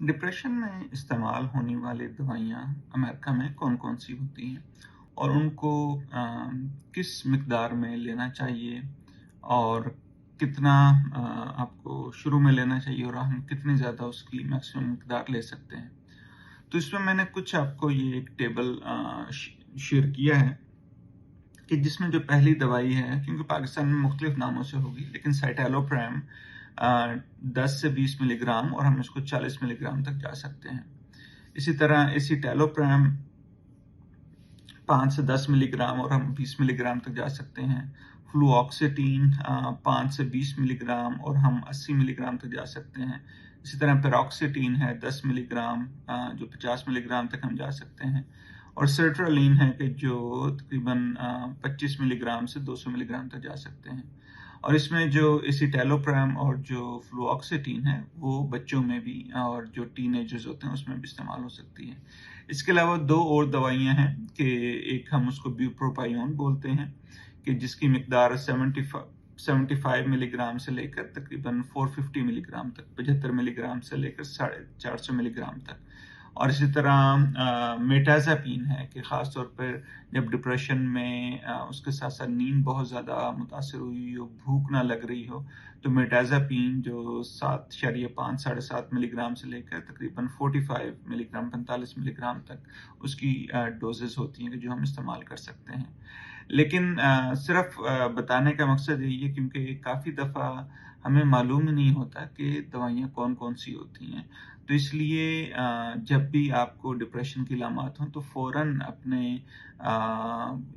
Depression में इस्तेमाल होने वाली दवाइयाँ अमेरिका में कौन-कौन सी होती हैं और उनको किस मिक़दार में लेना चाहिए और कितना आपको शुरू में लेना चाहिए और हम कितनी ज़्यादा उसकी मैक्सिमम मिक़दार ले सकते हैं। तो इसमें मैंने कुछ आपको ये एक टेबल शेयर किया है कि जिसमें जो पहली दवाई है, क्योंकि पाकिस्तान में मुख्तलिफ नामों से होगी, लेकिन साइटैलोप्रैम 10 से 20 मिलीग्राम और हम इसको 40 मिलीग्राम तक जा सकते हैं। इसी तरह एसिटैलोप्रैम 5 से 10 मिलीग्राम और हम 20 मिलीग्राम तक जा सकते हैं। फ्लुऑक्सीटीन 5 से 20 मिलीग्राम और हम 80 मिलीग्राम तक जा सकते हैं। इसी तरह पेरोक्सिटीन है 10 मिलीग्राम जो 50 मिलीग्राम तक हम जा सकते हैं। और सर्ट्रालीन है कि जो तकरीबन 25 मिलीग्राम से 200 मिलीग्राम तक जा सकते हैं। और इसमें जो एसिटैलोप्रैम और जो फ्लुऑक्सीटीन है वो बच्चों में भी और जो टीनेजर्स होते हैं उसमें भी इस्तेमाल हो सकती है। इसके अलावा 2 और दवाइयाँ हैं कि एक हम उसको ब्यूप्रोपायोन बोलते हैं कि जिसकी मिक़दार 75 मिलीग्राम से लेकर तकरीबन 450 मिलीग्राम तक, 75 मिलीग्राम से लेकर 450 मिलीग्राम तक। और इसी तरह मेटाज़ापीन है कि ख़ास तौर पर जब डिप्रेशन में उसके साथ-साथ नींद बहुत ज़्यादा मुतासिर हुई हो, भूख ना लग रही हो, तो मेटाज़ापीन जो 7.5 साढ़े 7 मिलीग्राम से लेकर तकरीबन 45 मिलीग्राम 45 मिलीग्राम तक उसकी डोज़ेज़ होती हैं कि जो हम इस्तेमाल कर सकते हैं। लेकिन सिर्फ़ बताने का मकसद यही है क्योंकि काफ़ी दफ़ा हमें मालूम ही नहीं होता कि दवाइयाँ कौन-कौन सी होती हैं। तो इसलिए जब भी आपको डिप्रेशन की अलामत हों तो फ़ौरन अपने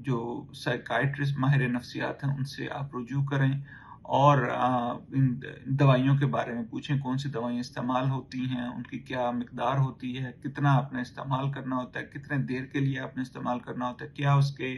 जो साइकियाट्रिस्ट माहिर नफ्सियात हैं उनसे आप रुजू करें और इन दवाइयों के बारे में पूछें कौन सी दवाइयाँ इस्तेमाल होती हैं, उनकी क्या मिक़दार होती है, कितना आपने इस्तेमाल करना होता है, कितने देर के लिए आपने इस्तेमाल करना होता है, क्या उसके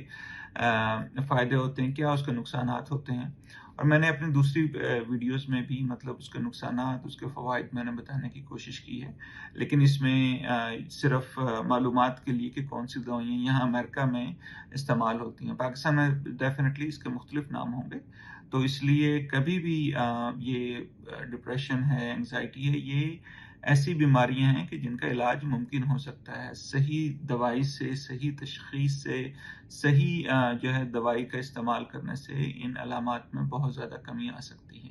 फ़ायदे होते हैं, क्या उसके नुकसानात होते हैं। और मैंने अपनी दूसरी वीडियोज़ में भी मतलब उसके नुकसानात, उसके फ़वाइद मैंने बताने की कोशिश की है। लेकिन इसमें सिर्फ़ मालूमात के लिए कि कौन-सी दवाइयाँ यहाँ अमेरिका में इस्तेमाल होती हैं। पाकिस्तान में डेफ़िनेटली इसके मुख्तलिफ़ नाम होंगे। तो इसलिए कभी भी ये डिप्रेशन है, एंग्ज़ायटी है, ये ऐसी बीमारियाँ हैं कि जिनका इलाज मुमकिन हो सकता है। सही दवाई से, सही तशख़ीस से, सही जो है दवाई का इस्तेमाल करने से इन अलामात में बहुत ज़्यादा कमी आ सकती है।